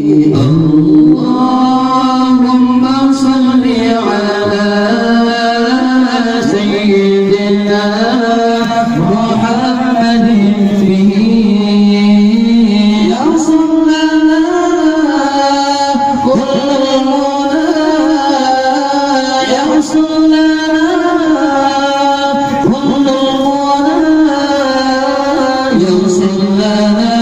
اللهم صل على سيدنا محمد به يصل لنا كل المنى يصل لنا كل المنى يصل لنا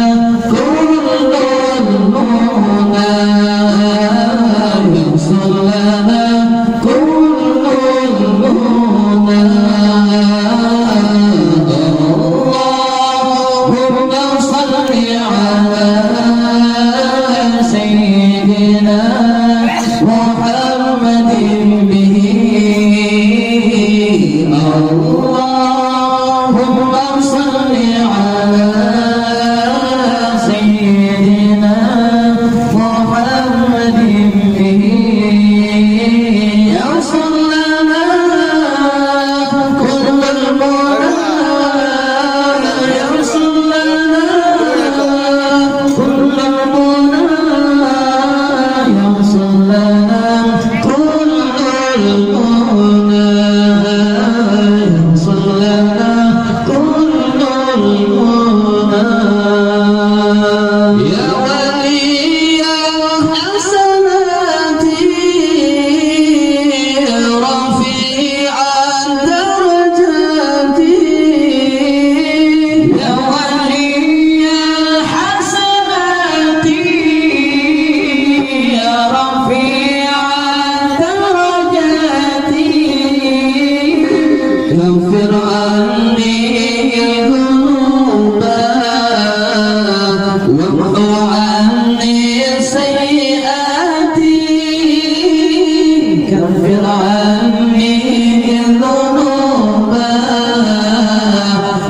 اغفر عني ذنوبا وامحو عني سيئاتي كفر عني ذنوبا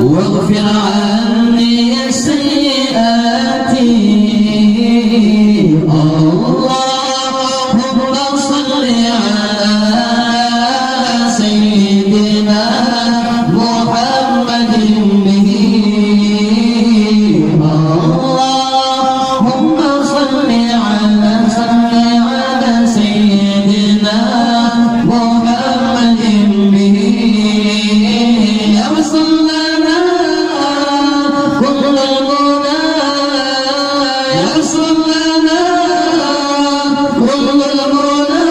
واغفر عني سيئاتي اللهم صل على سيدنا محمد به اللهم صل على سيدنا محمد به يوصل لنا كل المنى يوصل لنا كل المنى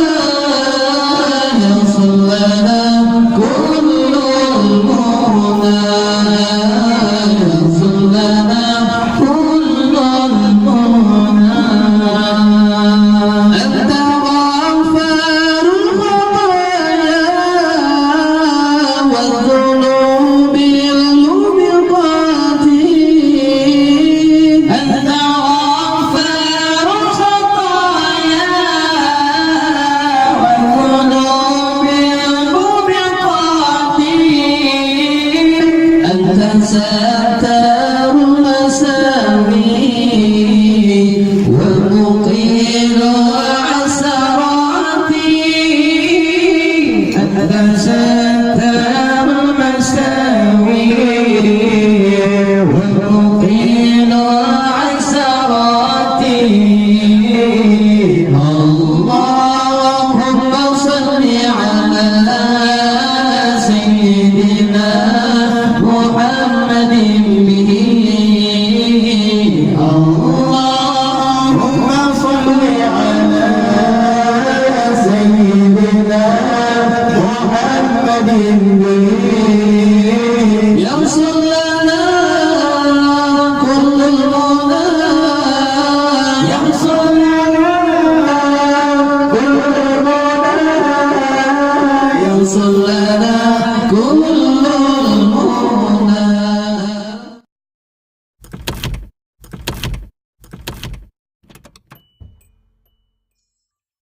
يوصل لنا كل ستار مساوي ومقيل عثراتي أنت ستار مساوي ومقيل عثراتي اللهم صل على سيدنا محمد به اللهم صل على سيدنا محمد به يوصل لنا كل المنى يوصل لنا كل المنى يوصل لنا كل